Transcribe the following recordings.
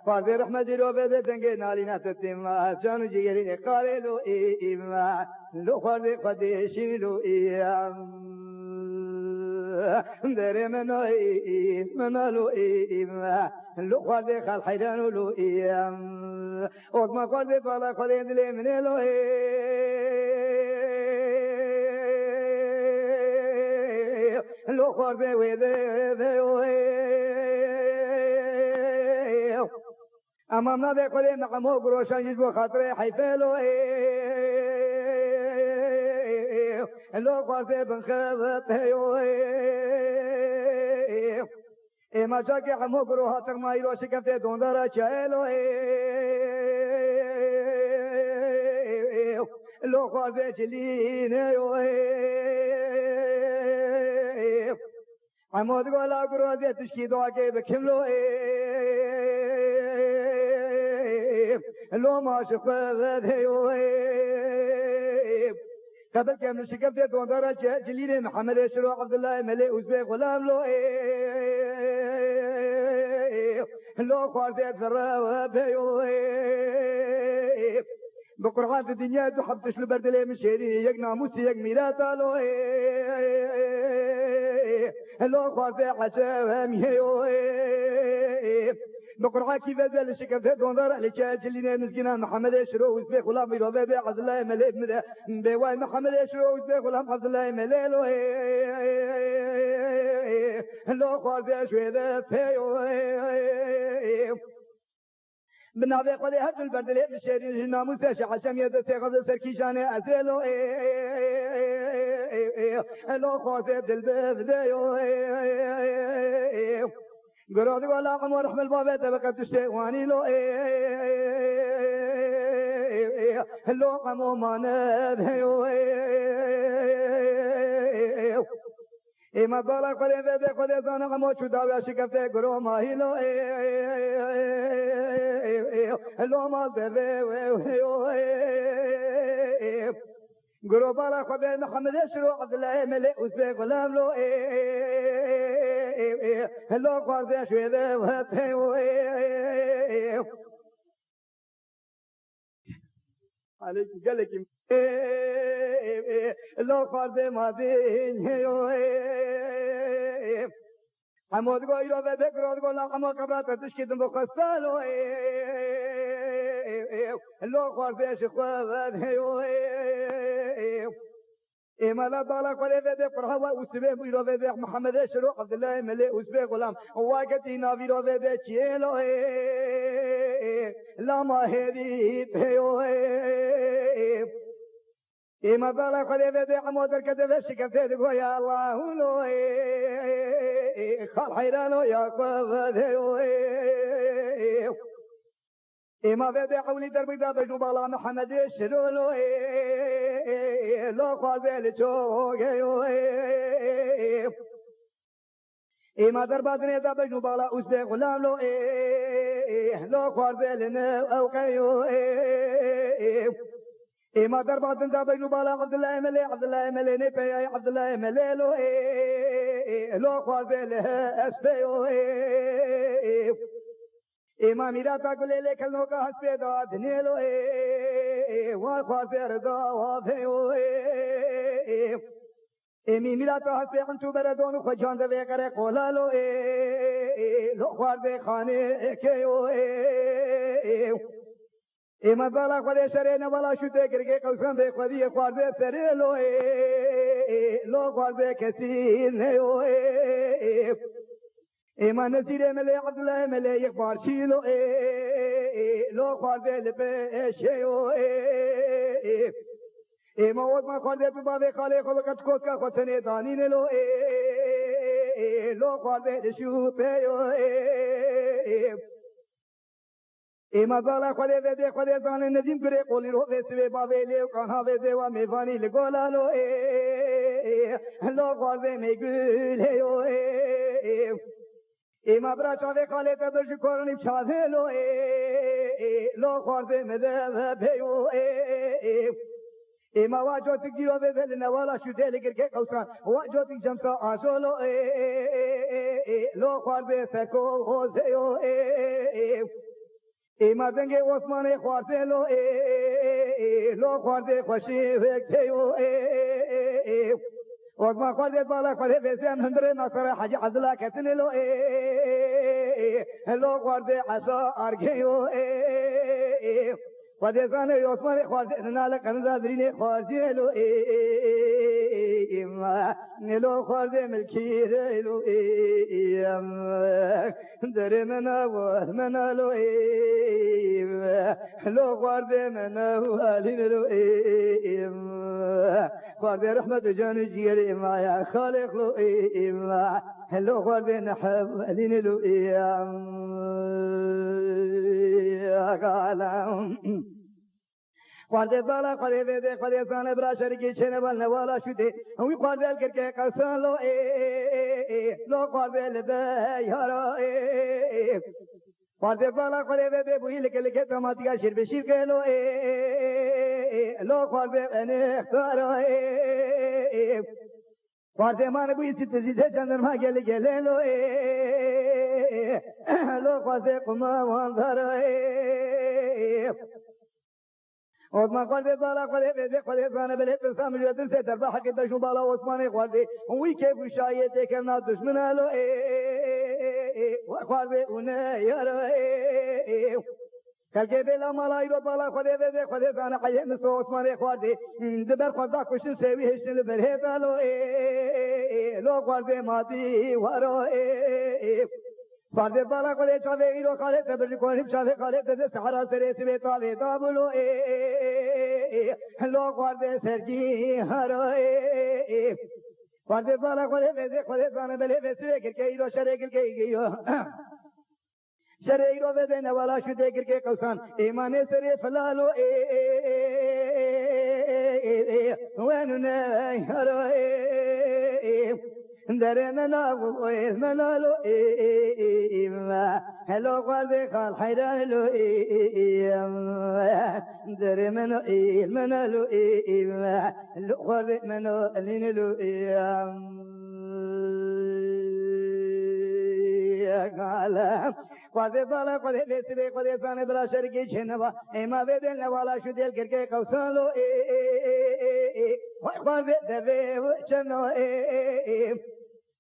قادر رحمة رو بده تنگه نالی نتتیم جانو جیگری قاره لو لو قادر قدیشی لو در منالو لو قادر خال حیران لو ما قادر بالا قادر دلی من لو لو قادر امامنا به خود نقمو گروشان جز بخاطر حیفلو لو قارفه بنخبت ما جاك حمو گروها ترمایی رو شکفت دوندارا چهلو لو قارفه چلینه حمود گولا گروه تشکی دعا که بکملو لو ما شفت قبل كم شكفت دوندارا جليل محمد شروع عبد الله ملي وزبي غلام لو لو خارجت ذرا بقرعات الدنيا تحب تشل بردلي من شيري يك ناموس يك ميراتا لو خارجت عشاهم بقرعة كيف ذا شكفت دوندارا لجليل مسكينا محمد شروع وزبي غلام يروبي عبد الله ملي بواي محمد شروع وزبي غلام عبد الله ملي لو خارجت شوية بنابه قد هد البردلي بشيرين ناموس شعشم يد سيغز سركيشان أزلو لو خارجت الباب قراد ولا عمر رحم الباب تبقى تشتواني لو لو عمو ما نبهيو ما بالا قد بده قد زان عمو شداوي شكفته قرو ماهي لو ما دبه قرو بالا قد محمد شروع عبد الله ملئ وزبي غلام لو لو قارد شوية وهبه عليك قالك لو قارد ما دين حمود قوي رو بده قراد قولا حمو قبرات تشكيد بخستالو لو قارد شخوة إما لا ضالا قولي بده فرحوا وسبه بيرو بده محمد شروع عبد الله ملي وسبه غلام واقتي نافي رو بده چيلو لا ما هدي بيو إما ضالا قولي بده عمود الكتب شكفت يا الله لو خال حيرانو يا قوة إما بده حولي دربي دا بجنو بالا محمد شروع لو خالد لشوقه إما دربادني دا بجنو بالا أسبق غلام لو خالد لنا أوقيه إما دربادن دا بجنو بالا عبد الله ملي نبي عبد الله ملي لو خالد له أسبيه إما ميراتا كل اللي كلنو كهس بيدا دنيلو وخافر دافيو إمي ميراتا هس بيعنتو بردون خجان دبي كره قولالو لو خارد خانه كيو إما بالا خده شرين بالا شوته كركي قوسان بي خدي خارد سريلو لو خارد كسين نيو إما نزير ملي عبد الله ملي يكبر شيلو لو خارد لبشيو إما وقت ما خارد ببابي خالي خلقت كوكا خطني دانين لو لو خارد لشوبيو إما بالا خارد بدي خارد دان نزيم كري قولي رو بسوي بابي ليو كانها بدي وميفاني لقولا لو لو خارد ميقول إما برا چاوه خاله تبرش کورنی چاوه لو لو خورده مده پیو ما واجوتك جيرو بذلنا ولا شو ذلك الكي قوسان واجوتك جمسا آشولو لو خورده سكو خوزيو ما دنگه عثمان خوارده لو خورده خوشی وکتیو عثمان خورده بالا خورده بسیم هندره نصر حج عزلا کتنلو لو خورده عصا ارگیو ودزان عثمان خورده نال کنزا برین خورده لو ما نلو خورده ملکی لو در منا و منا لو لو خورده منا و علین لو خورده رحمت جان جیل ما یا خالق لو لو خورده نحب علین لو قالم خورده بالا خورده بده خورده سانه برا شرکی چنه بلنه والا شده وی خورده کرکه قصان لو خورده لبه یارا خورده بالا خورده بده بوی لکه لکه تماتیگا شیر بشیر که لو خورده بنه اختارا خورده من بوی ست زیده چندرما گله گله لو خورده قما واندارا عثمان خورده بالا خورده بده خورده زانه بله ترسام جوتن سے دربا حق دشو بالا عثمان خورده وی که بشایت کرنا دشمن لو خورده اون یارو کل که بلا مالای رو بالا خورده بده خورده زانه قیم سو عثمان خورده دبر خدا کشن سوی هشتن بره دالو لو خورده مادی وارو خورده بالا خورده چاوه ایرو خاله تبرج کنیم چاوه خاله تده سحرا سره سوی تاوه تابلو لو خورده سرگی هرو خورده بالا خورده بده خورده زانه بله بسوی کرکه ایرو شره کرکه ایگیو شره ایرو بده نوالا شده کرکه قوسان ایمان سره فلالو وینو نه هرو در منالو منالو هلو قلبي خال حيران لو در منالو لو قلبي منو لين لو قال قلبي بالا قلبي بسبي قلبي سان بلا شركي شنوا اما بدل والا شو دل کرके قوسان لو قلبي دبي وچنو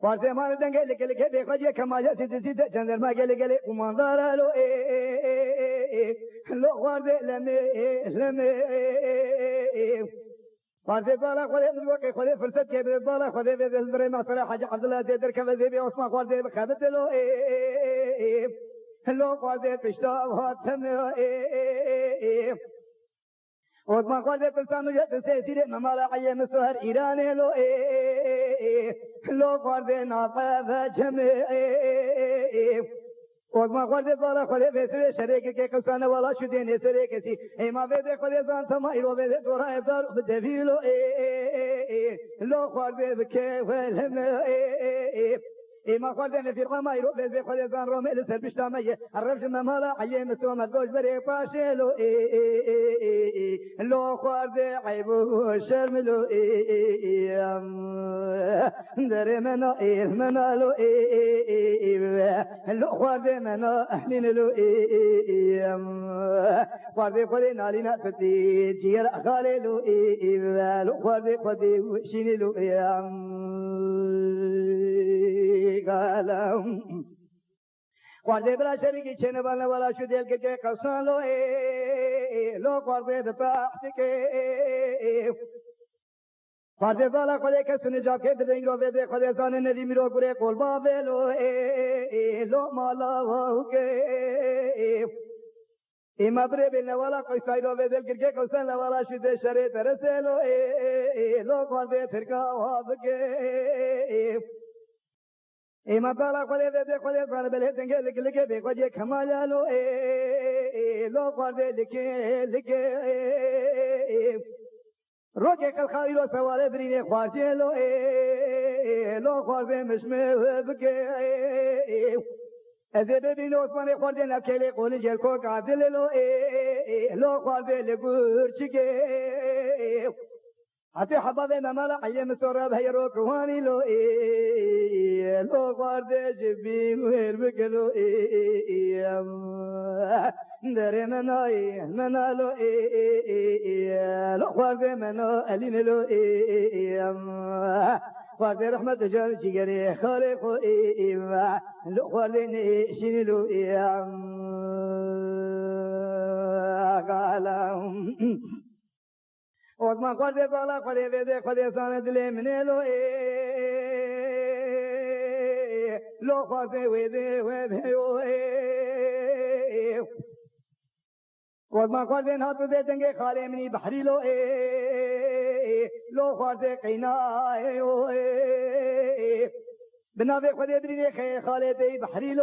قلبي مار دنگه لکه لکه دیکھو جی کمایا سید سید چندرما گله گله اماندار لو لو قلبي لمه قلبي بالا قلبي الوقت قلبي فرصت کے بالا قلبي بالبر ما صلاح حاج عبد الله در كذبي عثمان قلبي خدت له لو قلبي پشتا هاتم عثمان قلبي تلسام جت سيسير ممالا عيم سهر ايران لو قلبي ناقه جمع عثمان قلبي بالا قلبي سر شريك کے قسانه والا شدين سر کسی اما بده قلبي زان تما يرو بده دورا افدار بدفيلو لو قلبي بكي ولهم ما خردن في القما يروح في خليزان رومي لسربش تامية الرفش ممالا عيم سوما دوش بري باشلو لو خرد عيبو شرملو در منو منالو لو خرد منو احلين لو خرد خدي نالينا فتي جير خالي لو خرد خدي وشيني لو قالم قرده بلا شريكي چنه بالنا والا شو دل کے قصان لو قرده بتاعت کے قرده بالا قرده کے سن جا کے بدیں رو بے قرده سان ندی میرو گرے قول بابے لو مالا ہو کے اما بره بلنا والا کوئی سایرو بے دل کے قصان والا شو دے شرے ترسے لو قرده فرقا ہو کے اما بالا قلبي بده قلبي بالا بله تنگه لکه لکه به قدی کمالا لو قلبي لکه روکه کل خالی رو سواره برینه خواجه لو قلبي مشمه بکه ازه ببین عثمان خورده نکلی قول جلکو قابل لو خورده لگور چگه حتی حباب ممالا عیم سراب هیرو کوانی لو خورده جبی مهر بکلو در منالو لو خورده منو علین لو خورده رحمت جان جگری خالق لو خورده نشین لو قالهم عثمان خورده بالا خورده بده خورده سانه دل منه لو خورده ویده عثمان خورده ناتو ده تنگه خاله منی بحری لو خورده قینای بنابه خورده برینه خیر خاله دی بحری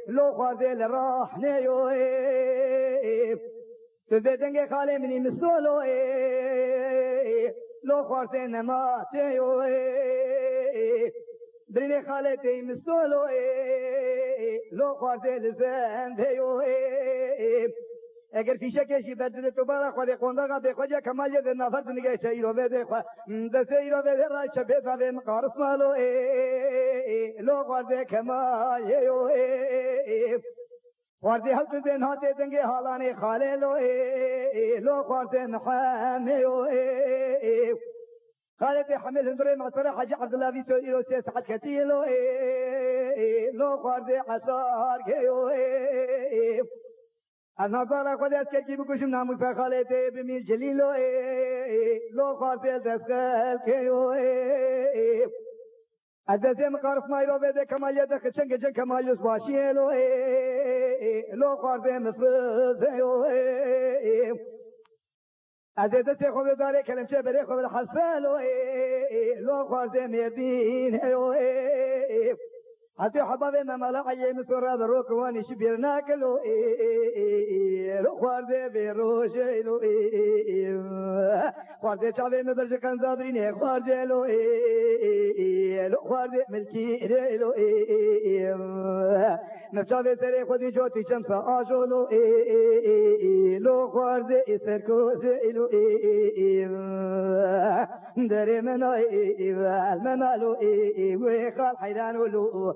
لو خورده لراحنه تو ده تنگه خاله منی مسولو لو خورده نماته برینه خاله دی مسولو لو خورده لزنده اگر پیشه کشی بدل تو بارا خود قنداقا به خود کمال یه نفرد نگه شایی رو بده خود دسته رو بده رای چپه سابه مقارس مالو لو خورده کمال یه خورده حلت دن هاته دنگه حالانه خاله لو خورده محامه خالد حمل هندري معصرة حاج عبد الله في سوري لو سعد كتيلو لو خورده عصار كيو أنا طالع قد أسكت بكشم ناموس خالته بمير جليلو لو خورده دسخل كيو أدسه مقارف ما يرو بده كمال يده خشنگ جن كمال يسواشي لو خورده مفرز عزیزت خوب داره کلمچه بره خوب الحسفل لو خورده مردین حتی حباب ممالا عیه مسورا برو کوانی شبیر ناکلو لو خورده بروش خورده چاوه مبرج کنزابرینه خورده لو خورده ملکی نفشاوه سره خودی جوتی شمس آجو لو خورده سرکوز در منو الممالو وخال حیران ولو